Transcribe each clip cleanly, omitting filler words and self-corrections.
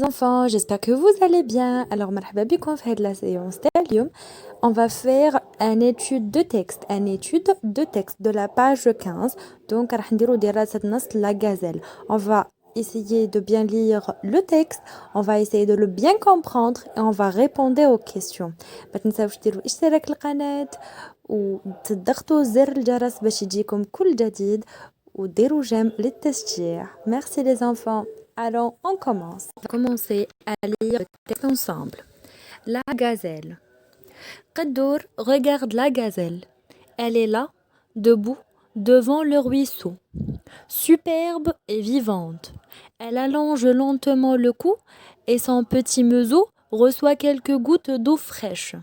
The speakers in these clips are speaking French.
Enfants, j'espère que vous allez bien. Alors, marhaba bikoum في هاد la séance تاع اليوم. On va faire une étude de texte de la page 15. Donc, راح نديرو دراسة نص la gazelle. On va essayer de bien lire le texte, on va essayer de le bien comprendre et on va répondre aux questions. ما تنساوش ديروا اشتراك القناة وتضغطوا زر الجرس باش يجيكم كل جديد وديروا جيم للتشجيع. Merci les enfants. Alors, on commence. On va commencer à lire le texte ensemble. La gazelle. Qadour regarde la gazelle. Elle est là, debout, devant le ruisseau. Superbe et vivante. Elle allonge lentement le cou et son petit museau reçoit quelques gouttes d'eau fraîche.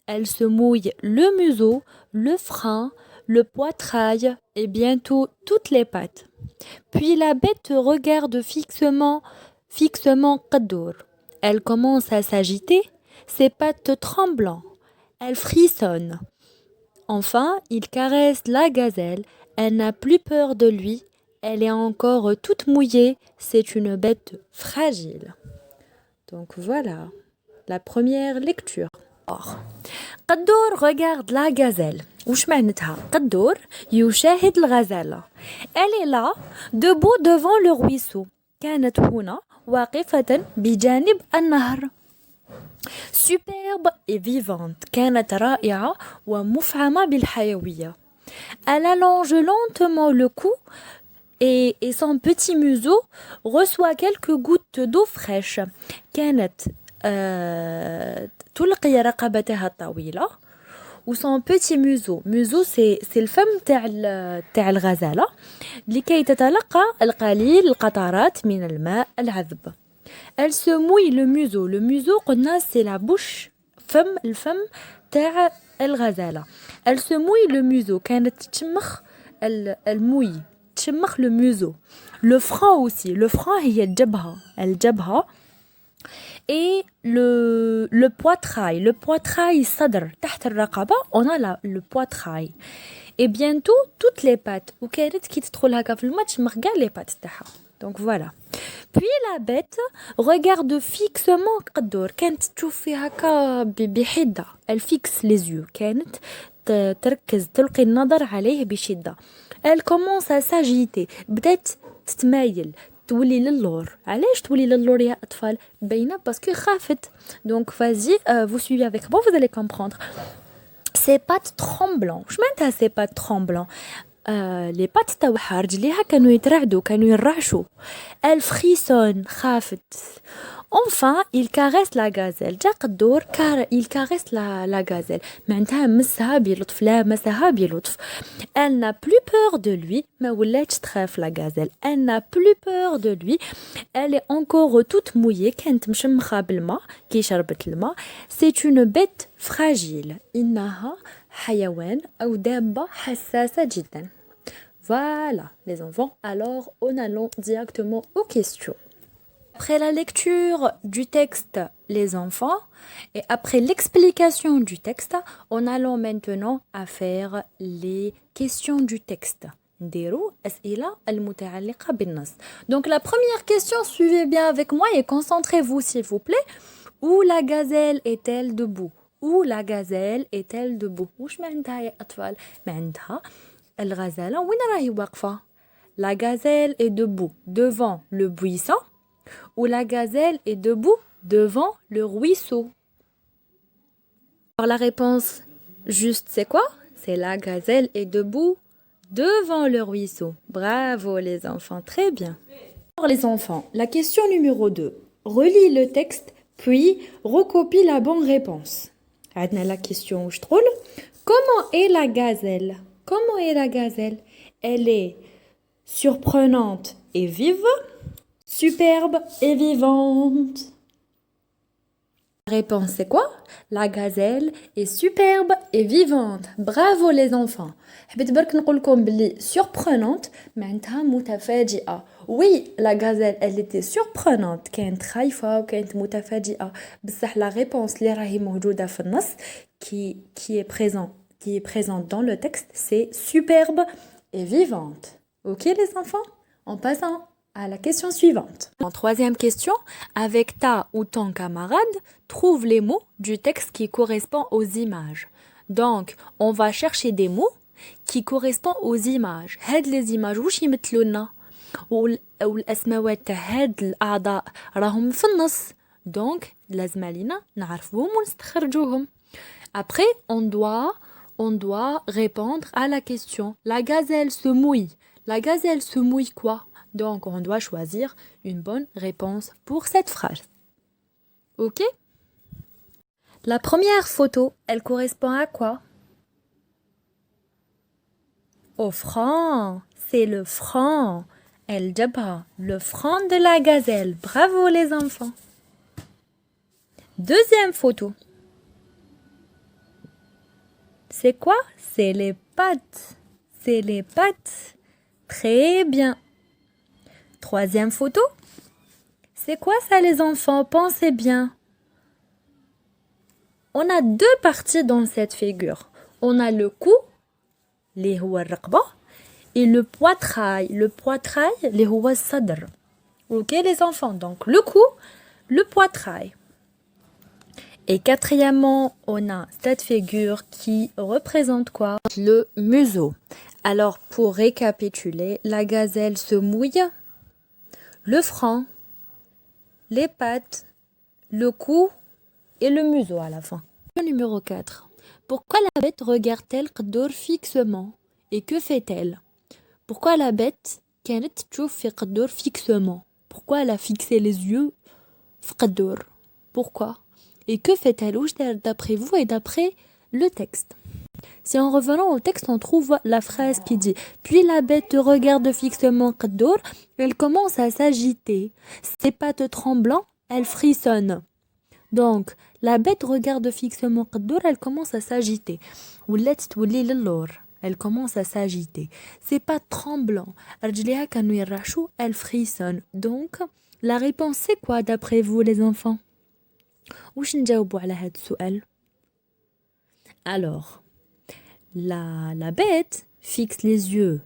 Elle se mouille le museau, le frein, le poitrail et bientôt toutes les pattes. Puis la bête regarde fixement Qadour. Elle commence à s'agiter, ses pattes tremblant. Elle frissonne. Enfin, il caresse la gazelle. Elle n'a plus peur de lui. Elle est encore toute mouillée. C'est une bête fragile. Donc voilà, la première lecture. قدور regarde la gazelle. وش معناتها؟ قدور يشاهد الغزالة. Elle est là, debout devant le ruisseau. كانت هنا واقفة بجانب النهر. Superbe et vivante. كانت رائعة ومفعمة بالحيوية. Elle allonge lentement le cou et son petit museau reçoit quelques gouttes d'eau fraîche. كانت تلقي رقبتها الطويلة و son petit museau. Museau c'est الفم تاع الغزالة لكي تتلقى القليل القطرات من الماء العذب. Elle se mouille le museau. Le museau قلنا c'est la bouche الفم تاع الغزالة. Elle se mouille le museau. كانت تشمخ الموي تشمخ le museau. Le frein aussi. Le frein هي الجبهة. Et le poitrail صدر تحت الرقبة on a le poitrail. Et bientôt toutes les pattes وكانت كي تدخل هكا في الماء تشمخ كاع les pattes تاعها. Donc voilà. Puis la bête regarde fixement قدور. كانت تشوف فيه هكا بحدة. Elle fixe les yeux. كانت تركز تلقي النظر عليه بشدة. Elle commence à s'agiter. بدأت تتمايل. تولي للور. علاش تولي للور يا أطفال؟ باينة باسكو خافت. Donc vas-y, vous suivez avec moi, vous allez comprendre. Ses pattes tremblantes. واش معناتها ses pattes tremblantes؟ les pattes تاعها رجليها كانوا يترعدوا كانوا يرعشوا. Elle frissonne. خافت. Enfin, il caresse la gazelle. جا قدور il caresse la gazelle. معناتها مسها بلطف لامسها بلطف. Elle n'a plus peur de lui. ما ولاتش تخاف la gazelle. Elle n'a plus peur de lui. Elle est encore toute mouillée. كانت مشمخة بالماء كي شربت الماء. C'est une bête fragile. إنها حيوان أو دابة حساسة جدا. Voilà les enfants. Alors on allons directement aux questions. Après la lecture du texte, les enfants, et après l'explication du texte, on allons maintenant à faire les questions du texte. نديرو أسئلة المتعلقة بالنص. Donc la première question, suivez bien avec moi et concentrez-vous s'il vous plaît. Où la gazelle est-elle debout? Où la gazelle est-elle debout? وش معناتها يا أطفال؟ معناتها الغزالة وين راهي واقفة؟ La gazelle est debout devant le buisson. Où la gazelle est debout devant le ruisseau. Alors la réponse juste c'est quoi? C'est la gazelle est debout devant le ruisseau. Bravo les enfants, très bien. Alors les enfants, la question numéro 2. Relis le texte puis recopie la bonne réponse. عندنا la question où je trouve. Comment est la gazelle? Comment est la gazelle? Elle est surprenante et vive. Superbe et vivante. La réponse c'est quoi? La gazelle est superbe et vivante. Bravo les enfants. حبيت برك نقول لكم بلي surprenante معناتها متفاجئة. Oui, la gazelle elle était surprenante. كانت خايفة وكانت متفاجئة. بصح la réponse اللي راهي موجودة في النص qui est présente dans le texte, c'est superbe et vivante. Ok les enfants? En passant à la question suivante. En troisième question, avec ta ou ton camarade, trouve les mots du texte qui correspondent aux images. Donc, on va chercher des mots qui correspondent aux images. هاد les images واش يمثلوا لنا؟ والاسماوات تاع هاد الاعضاء راهم في النص. Donc, لازم علينا نعرفوهم ونستخرجوهم. Après, on doit répondre à la question. La gazelle se mouille. La gazelle se mouille quoi? Donc, on doit choisir une bonne réponse pour cette phrase. Ok? La première photo, elle correspond à quoi? Au franc. C'est le franc. El Jabra, le franc de la gazelle. Bravo les enfants. Deuxième photo. C'est quoi? C'est les pattes. C'est les pattes. Très bien. Troisième photo. C'est quoi ça les enfants? Pensez bien. On a deux parties dans cette figure. On a le cou, اللي هو الرقبة, et le poitrail. Le poitrail, اللي هو الصدر. Ok les enfants? Donc le cou, le poitrail. Et quatrièmement, on a cette figure qui représente quoi? Le museau. Alors pour récapituler, la gazelle se mouille, le franc, les pattes, le cou et le museau à la fin. Numéro 4. Pourquoi la bête regarde-t-elle Qaddour fixement? Et que fait-elle? Pourquoi la bête كانت تشوف في قدور fixement? Pourquoi elle a fixé les yeux في قدور? Pourquoi? Et que fait-elle? D'après vous et d'après le texte. Si en revenant au texte, on trouve la phrase qui dit « Puis la bête regarde fixement Qaddour, elle commence à s'agiter. Ses pattes tremblantes, elle frissonne. » Donc, la bête regarde fixement Qaddour, elle commence à s'agiter. Elle commence à s'agiter. Ses pattes tremblantes, elle frissonne. Donc, la réponse c'est quoi d'après vous les enfants? واش نجاوبوا على هذا السؤال؟ Alors, la bête fixe les yeux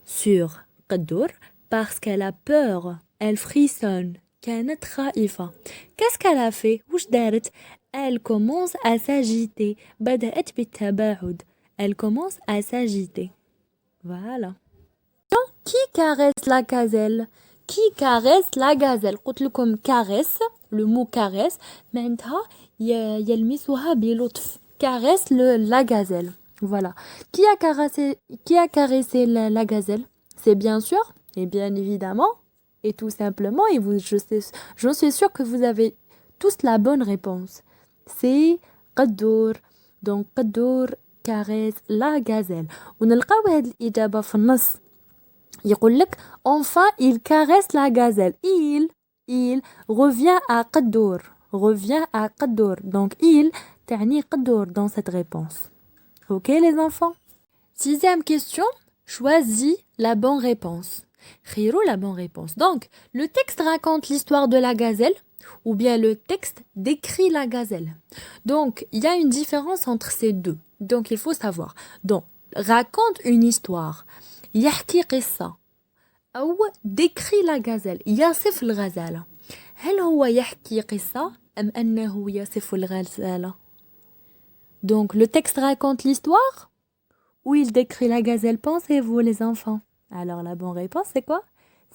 sur Qaddour parce qu'elle a peur, elle frissonne. كانت خائفة. Qu'est-ce qu'elle a fait? واش دارت? Elle commence à s'agiter. بدأت بالتباعد. Elle commence à s'agiter. Voilà. Donc, qui caresse la gazelle? Qui caresse la gazelle? قلت لكم caresse, le mot caresse معناتها يلمسها بلطف. Caresse la gazelle. Voilà. Qui a caressé la gazelle? C'est bien sûr et bien évidemment et tout simplement, et j'en suis sûre que vous avez tous la bonne réponse. C'est Qaddour. Donc Qaddour caresse la gazelle. ونلقاو هاد الإجابة في النص. يقول لك enfin il caresse la gazelle. Il revient à Qaddour. Revient à Qaddour. Donc il تعني Qaddour dans cette réponse. Ok les enfants? Sixième question. Choisis la bonne réponse. Khiro la bonne réponse. Donc, le texte raconte l'histoire de la gazelle ou bien le texte décrit la gazelle. Donc, il y a une différence entre ces deux. Donc, il faut savoir. Donc, raconte une histoire. يحكي قصة أو décrit la gazelle. يصف الغزالة. هل هو يحكي قصة أم أنه يصف الغزالة? Donc, le texte raconte l'histoire ou il décrit la gazelle, pensez-vous les enfants? Alors la bonne réponse c'est quoi?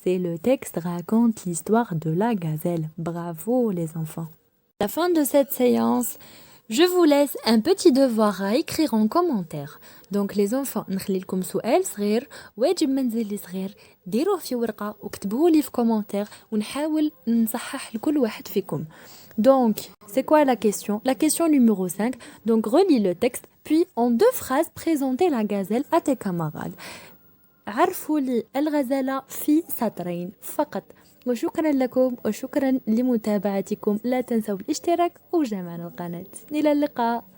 C'est le texte raconte l'histoire de la gazelle. Bravo les enfants. À la fin de cette séance, je vous laisse un petit devoir à écrire en commentaire. Donc les enfants, نخلي لكم سؤال صغير واجب منزلي صغير ديروه في ورقة وكتبوه لي في commentaire ونحاول نصحح لكل واحد فيكم. Donc, c'est quoi la question? La question numéro 5. Donc, relis le texte, puis en deux phrases, présentez la gazelle à tes camarades. عرفوا لي الغزالة في سطرين فقط. وشكرا لكم وشكرا لمتابعتكم. لا تنسوا الاشتراك وجمع القناة. إلى اللقاء.